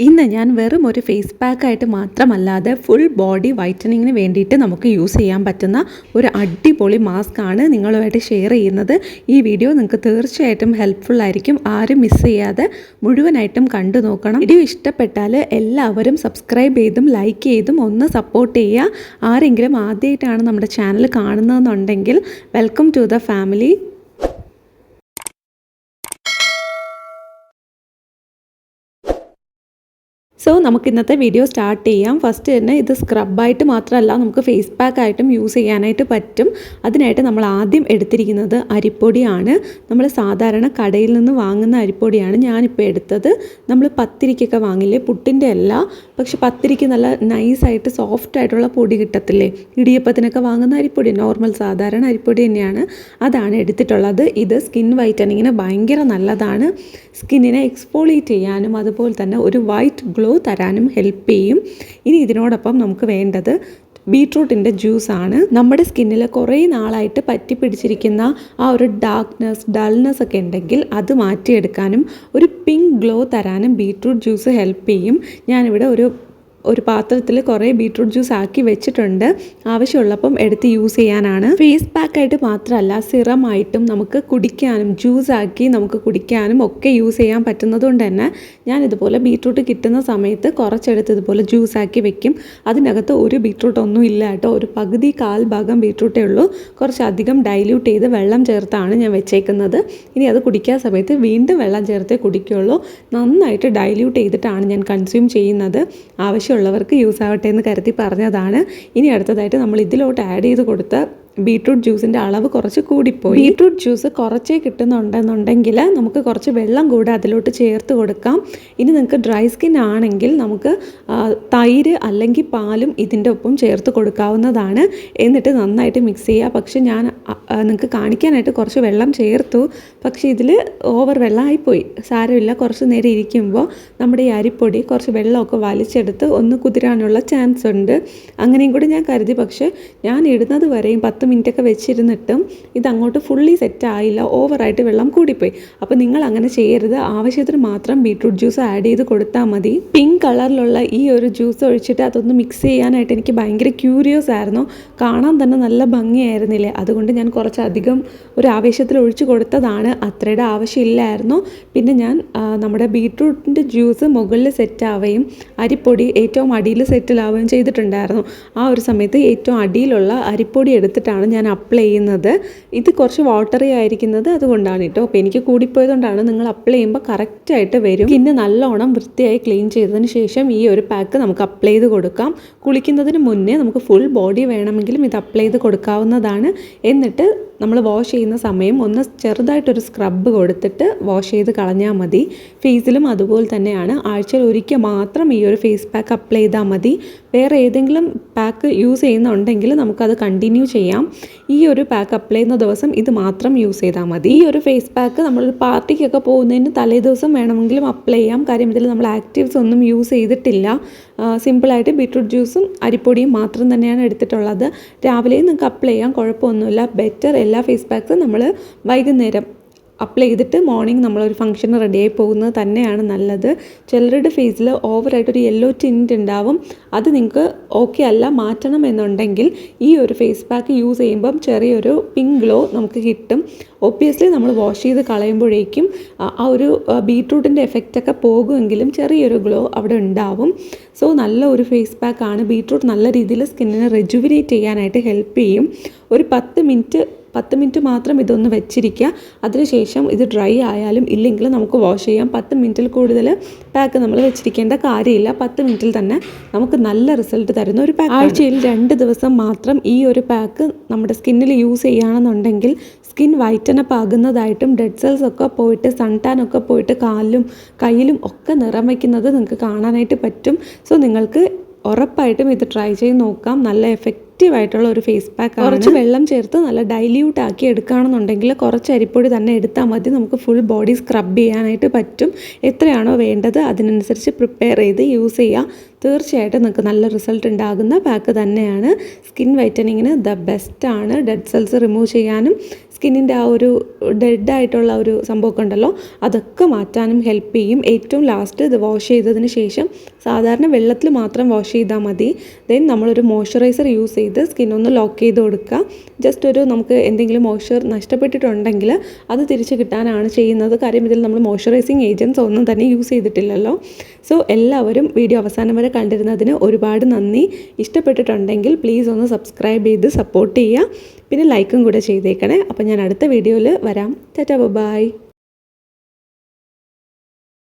ഇന്ന് ഞാൻ വെറും ഒരു ഫേസ് പാക്കായിട്ട് മാത്രമല്ലാതെ ഫുൾ ബോഡി വൈറ്റനിങ്ങിന് വേണ്ടിയിട്ട് നമുക്ക് യൂസ് ചെയ്യാൻ പറ്റുന്ന ഒരു അടിപൊളി മാസ്ക് ആണ് നിങ്ങളുമായിട്ട് ഷെയർ ചെയ്യുന്നത്. ഈ വീഡിയോ നിങ്ങൾക്ക് തീർച്ചയായിട്ടും ഹെൽപ്ഫുൾ ആയിരിക്കും. ആരും മിസ് ചെയ്യാതെ മുഴുവനായിട്ടും കണ്ടു നോക്കണം. വീഡിയോ ഇഷ്ടപ്പെട്ടാൽ എല്ലാവരും സബ്സ്ക്രൈബ് ചെയ്തും ലൈക്ക് ചെയ്തും ഒന്ന് സപ്പോർട്ട് ചെയ്യുക. ആരെങ്കിലും ആദ്യമായിട്ടാണ് നമ്മുടെ ചാനൽ കാണുന്നതെന്നുണ്ടെങ്കിൽ welcome to the family. So നമുക്ക് ഇന്നത്തെ വീഡിയോ സ്റ്റാർട്ട് ചെയ്യാം. ഫസ്റ്റ് തന്നെ ഇത് സ്ക്രബായിട്ട് മാത്രമല്ല നമുക്ക് ഫേസ് പാക്കായിട്ടും യൂസ് ചെയ്യാനായിട്ട് പറ്റും. അതിനായിട്ട് നമ്മൾ ആദ്യം എടുത്തിരിക്കുന്നത് അരിപ്പൊടിയാണ്. നമ്മൾ സാധാരണ കടയിൽ നിന്ന് വാങ്ങുന്ന അരിപ്പൊടിയാണ് ഞാനിപ്പോൾ എടുത്തത്. നമ്മൾ പത്തിരിക്കൊക്കെ വാങ്ങില്ലേ, പുട്ടിൻ്റെ അല്ല, പക്ഷെ പത്തിരിക്ക് നല്ല നൈസായിട്ട് സോഫ്റ്റായിട്ടുള്ള പൊടി കിട്ടത്തില്ലേ, ഇടിയപ്പത്തിനൊക്കെ വാങ്ങുന്ന അരിപ്പൊടി, നോർമൽ സാധാരണ അരിപ്പൊടി തന്നെയാണ്, അതാണ് എടുത്തിട്ടുള്ളത്. ഇത് സ്കിൻ വൈറ്റനിങ്ങിന് ഭയങ്കര നല്ലതാണ്. സ്കിന്നിനെ എക്സ്ഫോളിയേറ്റ് ചെയ്യാനും അതുപോലെ തന്നെ ഒരു വൈറ്റ് ഗ്ലോ തരാനും ഹെൽപ്പ് ചെയ്യും. ഇനി ഇതിനോടൊപ്പം നമുക്ക് വേണ്ടത് ബീട്രൂട്ടിൻ്റെ ജ്യൂസാണ്. നമ്മുടെ സ്കിന്നിൽ കുറേ നാളായിട്ട് പറ്റി പിടിച്ചിരിക്കുന്ന ആ ഒരു ഡൾനെസ് ഒക്കെ ഉണ്ടെങ്കിൽ അത് മാറ്റിയെടുക്കാനും ഒരു പിങ്ക് ഗ്ലോ തരാനും ബീട്രൂട്ട് ജ്യൂസ് ഹെൽപ്പ് ചെയ്യും. ഞാനിവിടെ ഒരു പാത്രത്തിൽ കുറേ ബീട്രൂട്ട് ജ്യൂസ് ആക്കി വെച്ചിട്ടുണ്ട്. ആവശ്യമുള്ളപ്പം എടുത്ത് യൂസ് ചെയ്യാനാണ്. ഫേസ് പാക്കായിട്ട് മാത്രമല്ല സിറമായിട്ടും നമുക്ക് കുടിക്കാനും ജ്യൂസാക്കി നമുക്ക് കുടിക്കാനും ഒക്കെ യൂസ് ചെയ്യാൻ പറ്റുന്നതുകൊണ്ട് തന്നെ ഞാനിതുപോലെ ബീട്രൂട്ട് കിട്ടുന്ന സമയത്ത് കുറച്ചെടുത്ത് ഇതുപോലെ ജ്യൂസാക്കി വെക്കും. അതിനകത്ത് ഒരു ബീട്രൂട്ട് ഒന്നും ഇല്ല കേട്ടോ, ഒരു പകുതി കാൽ ഭാഗം ബീട്രൂട്ടേ ഉള്ളൂ. കുറച്ചധികം ഡൈല്യൂട്ട് ചെയ്ത് വെള്ളം ചേർത്താണ് ഞാൻ വെച്ചേക്കുന്നത്. ഇനി അത് കുടിക്കാൻ സമയത്ത് വീണ്ടും വെള്ളം ചേർത്തേ കുടിക്കുകയുള്ളൂ. നന്നായിട്ട് ഡൈല്യൂട്ട് ചെയ്തിട്ടാണ് ഞാൻ കൺസ്യൂം ചെയ്യുന്നത്. ആവശ്യമുള്ളവർക്ക് യൂസ് ആവട്ടെ എന്ന് കരുതി പറഞ്ഞതാണ്. ഇനി അടുത്തതായിട്ട് നമ്മൾ ഇതിലോട്ട് ആഡ് ചെയ്ത് കൊടുത്ത ബീട്രൂട്ട് ജ്യൂസിൻ്റെ അളവ് കുറച്ച് കൂടിപ്പോയി. ബീട്രൂട്ട് ജ്യൂസ് കുറച്ചേ കിട്ടുന്നുണ്ടെന്നുണ്ടെങ്കിൽ നമുക്ക് കുറച്ച് വെള്ളം കൂടെ അതിലോട്ട് ചേർത്ത് കൊടുക്കാം. ഇനി നിങ്ങൾക്ക് ഡ്രൈ സ്കിൻ ആണെങ്കിൽ നമുക്ക് തൈര് അല്ലെങ്കിൽ പാലും ഇതിൻ്റെ ഒപ്പം ചേർത്ത് കൊടുക്കാവുന്നതാണ്. എന്നിട്ട് നന്നായിട്ട് മിക്സ് ചെയ്യുക. പക്ഷെ ഞാൻ നിങ്ങൾക്ക് കാണിക്കാനായിട്ട് കുറച്ച് വെള്ളം ചേർത്തു, പക്ഷേ ഇതിൽ ഓവർ വെള്ളമായിപ്പോയി. സാരമില്ല, കുറച്ച് നേരം ഇരിക്കുമ്പോൾ നമ്മുടെ ഈ അരിപ്പൊടി കുറച്ച് വെള്ളമൊക്കെ വലിച്ചെടുത്ത് ഒന്ന് കുതിരാനുള്ള ചാൻസ് ഉണ്ട്. അങ്ങനെയും കൂടി ഞാൻ കരുതി. പക്ഷേ ഞാൻ ഇടുന്നത് വരെയും 10 മിനിറ്റൊക്കെ വെച്ചിരുന്നിട്ടും ഇതങ്ങോട്ട് ഫുള്ളി സെറ്റായില്ല, ഓവറായിട്ട് വെള്ളം കൂടിപ്പോയി. അപ്പോൾ നിങ്ങൾ അങ്ങനെ ചെയ്യരുത്. ആവശ്യത്തിന് മാത്രം ബീട്രൂട്ട് ജ്യൂസ് ആഡ് ചെയ്ത് കൊടുത്താൽ മതി. പിങ്ക് കളറിലുള്ള ഈ ഒരു ജ്യൂസ് ഒഴിച്ചിട്ട് അതൊന്ന് മിക്സ് ചെയ്യാനായിട്ട് എനിക്ക് ഭയങ്കര ക്യൂരിയസ് ആയിരുന്നു. കാണാൻ തന്നെ നല്ല ഭംഗിയായിരുന്നില്ലേ, അതുകൊണ്ട് ഞാൻ കുറച്ചധികം ഒരു ആവേശത്തിൽ ഒഴിച്ചു കൊടുത്തതാണ്. അത്രയുടെ ആവശ്യമില്ലായിരുന്നു. പിന്നെ ഞാൻ നമ്മുടെ ബീട്രൂട്ടിൻ്റെ ജ്യൂസ് മുകളിൽ സെറ്റാവുകയും അരിപ്പൊടി ഏറ്റവും അടിയിൽ സെറ്റിലാവുകയും ചെയ്തിട്ടുണ്ടായിരുന്നു. ആ ഒരു സമയത്ത് ഏറ്റവും അടിയിലുള്ള അരിപ്പൊടി എടുത്തിട്ടാണ് ഞാൻ അപ്ലൈ ചെയ്യുന്നത്. ഇത് കുറച്ച് വാട്ടറി ആയിരിക്കുന്നത് അതുകൊണ്ടാണ് കേട്ടോ. അപ്പോൾ എനിക്ക് കൂടിപ്പോയതുകൊണ്ടാണ്. നിങ്ങൾ അപ്ലൈ ചെയ്യുമ്പോൾ കറക്റ്റായിട്ട് വരും. പിന്നെ നല്ലോണം വൃത്തിയായി ക്ലീൻ ചെയ്തതിന് ശേഷം ഈ ഒരു പാക്ക് നമുക്ക് അപ്ലൈ ചെയ്ത് കൊടുക്കാം. കുളിക്കുന്നതിന് മുന്നേ നമുക്ക് ഫുൾ ബോഡി വേണമെങ്കിലും ഇത് അപ്ലൈ ചെയ്ത് കൊടുക്കാവുന്നതാണ്. എന്നിട്ട് നമ്മൾ വാഷ് ചെയ്യുന്ന സമയം ഒന്ന് ചെറുതായിട്ടൊരു സ്ക്രബ് കൊടുത്തിട്ട് വാഷ് ചെയ്ത് കളഞ്ഞാൽ മതി. ഫേസിലും അതുപോലെ തന്നെയാണ്. ആഴ്ചയിൽ ഒരിക്കൽ മാത്രം ഈ ഒരു ഫേസ് പാക്ക് അപ്ലൈ ചെയ്താൽ മതി. വേറെ ഏതെങ്കിലും പാക്ക് യൂസ് ചെയ്യുന്നുണ്ടെങ്കിൽ നമുക്കത് കണ്ടിന്യൂ ചെയ്യാം. ഈ ഒരു പാക്ക് അപ്ലൈ ചെയ്യുന്ന ദിവസം ഇത് മാത്രം യൂസ് ചെയ്താൽ മതി. ഈ ഒരു ഫേസ് പാക്ക് നമ്മളൊരു പാർട്ടിക്കൊക്കെ പോകുന്നതിന് തലേ ദിവസം വേണമെങ്കിലും അപ്ലൈ ചെയ്യാം. കാര്യം ഇതിൽ നമ്മൾ ആക്റ്റീവ്സ് ഒന്നും യൂസ് ചെയ്തിട്ടില്ല. സിമ്പിളായിട്ട് ബീട്രൂട്ട് ജ്യൂസും അരിപ്പൊടിയും മാത്രം തന്നെയാണ് എടുത്തിട്ടുള്ളത്. രാവിലെയും നിങ്ങൾക്ക് അപ്ലൈ ചെയ്യാം, കുഴപ്പമൊന്നുമില്ല. ബെറ്റർ എല്ലാ ഫേസ് പാക്സും നമ്മൾ വൈകുന്നേരം അപ്ലൈ ചെയ്തിട്ട് മോർണിംഗ് നമ്മളൊരു ഫംഗ്ഷന് റെഡിയായി പോകുന്നത് തന്നെയാണ് നല്ലത്. ചിലരുടെ ഫേസിൽ ഓവറായിട്ടൊരു യെല്ലോ ടിൻറ്റ് ഉണ്ടാവും. അത് നിങ്ങൾക്ക് ഓക്കെ അല്ല, മാറ്റണം എന്നുണ്ടെങ്കിൽ ഈ ഒരു ഫേസ് പാക്ക് യൂസ് ചെയ്യുമ്പം ചെറിയൊരു പിങ്ക് ഗ്ലോ നമുക്ക് കിട്ടും. ഒബ്വിയസ്ലി നമ്മൾ വാഷ് ചെയ്ത് കളയുമ്പോഴേക്കും ആ ഒരു ബീട്രൂട്ടിൻ്റെ എഫക്റ്റൊക്കെ പോകുമെങ്കിലും ചെറിയൊരു ഗ്ലോ അവിടെ ഉണ്ടാവും. സോ നല്ല ഒരു ഫേസ് പാക്കാണ്. ബീട്രൂട്ട് നല്ല രീതിയിൽ സ്കിന്നിനെ റെജുവിനേറ്റ് ചെയ്യാനായിട്ട് ഹെൽപ്പ് ചെയ്യും. ഒരു 10 മിനിറ്റ് മാത്രം ഇതൊന്ന് വെച്ചിരിക്കുക. അതിനുശേഷം ഇത് ഡ്രൈ ആയാലും ഇല്ലെങ്കിലും നമുക്ക് വാഷ് ചെയ്യാം. 10 മിനിറ്റിൽ കൂടുതൽ പാക്ക് നമ്മൾ വെച്ചിരിക്കേണ്ട കാര്യമില്ല. 10 മിനിറ്റിൽ തന്നെ നമുക്ക് നല്ല റിസൾട്ട് തരുന്ന ഒരു പാക്ക്. ആഴ്ചയിൽ 2 ദിവസം മാത്രം ഈ ഒരു പാക്ക് നമ്മുടെ സ്കിന്നിൽ യൂസ് ചെയ്യുകയാണെന്നുണ്ടെങ്കിൽ സ്കിൻ വൈറ്റനപ്പ് ആകുന്നതായിട്ടും ഡെഡ് സെൽസ് ഒക്കെ പോയിട്ട് സൺ ടാൻ ഒക്കെ പോയിട്ട് കാലിലും കയ്യിലും ഒക്കെ നിറം വയ്ക്കുന്നത് നിങ്ങൾക്ക് കാണാനായിട്ട് പറ്റും. സോ നിങ്ങൾക്ക് ഉറപ്പായിട്ടും ഇത് ട്രൈ ചെയ്ത് നോക്കാം. നല്ല എഫക്റ്റീവ് ആയിട്ടുള്ള ഒരു ഫേസ് പാക്ക്. കുറച്ച് വെള്ളം ചേർത്ത് നല്ല ഡൈല്യൂട്ട് ആക്കി എടുക്കുകയാണെന്നുണ്ടെങ്കിൽ കുറച്ച് അരിപ്പൊടി തന്നെ എടുത്താൽ മതി, നമുക്ക് ഫുൾ ബോഡി സ്ക്രബ് ചെയ്യാനായിട്ട് പറ്റും. എത്രയാണോ വേണ്ടത് അതിനനുസരിച്ച് പ്രിപ്പയർ ചെയ്ത് യൂസ് ചെയ്യുക. തീർച്ചയായിട്ടും നിങ്ങൾക്ക് നല്ല റിസൾട്ട് ഉണ്ടാകുന്ന പാക്ക് തന്നെയാണ്. സ്കിൻ വൈറ്റനിങ്ങിന് ദ ബെസ്റ്റാണ്. ഡെഡ് സെൽസ് റിമൂവ് ചെയ്യാനും സ്കിന്നിൻ്റെ ആ ഒരു ഡെഡായിട്ടുള്ള ഒരു സംഭവമൊക്കെ ഉണ്ടല്ലോ അതൊക്കെ മാറ്റാനും ഹെൽപ്പ് ചെയ്യും. ഏറ്റവും ലാസ്റ്റ് ഇത് വാഷ് ചെയ്തതിന് ശേഷം സാധാരണ വെള്ളത്തിൽ മാത്രം വാഷ് ചെയ്താൽ മതി. ദെൻ നമ്മളൊരു മോയ്സ്ചറൈസർ യൂസ് ചെയ്ത് സ്കിന്നൊന്ന് ലോക്ക് ചെയ്ത് കൊടുക്കുക. ജസ്റ്റ് ഒരു നമുക്ക് എന്തെങ്കിലും മോയ്സ്ചർ നഷ്ടപ്പെട്ടിട്ടുണ്ടെങ്കിൽ അത് തിരിച്ച് കിട്ടാനാണ് ചെയ്യുന്നത്. കാര്യം ഇതിൽ നമ്മൾ മോയ്സ്ചറൈസിങ് ഏജൻറ്റ്സ് ഒന്നും തന്നെ യൂസ് ചെയ്തിട്ടില്ലല്ലോ. സോ എല്ലാവരും വീഡിയോ അവസാനം വരെ കണ്ടിരുന്നതിന് ഒരുപാട് നന്ദി. ഇഷ്ടപ്പെട്ടിട്ടുണ്ടെങ്കിൽ പ്ലീസ് ഒന്ന് സബ്സ്ക്രൈബ് ചെയ്ത് സപ്പോർട്ട് ചെയ്യുക. പിന്നെ ലൈക്കും കൂടെ ചെയ്തേക്കണേ. അപ്പോൾ ഞാൻ അടുത്ത വീഡിയോയിൽ വരാം. Tata bye.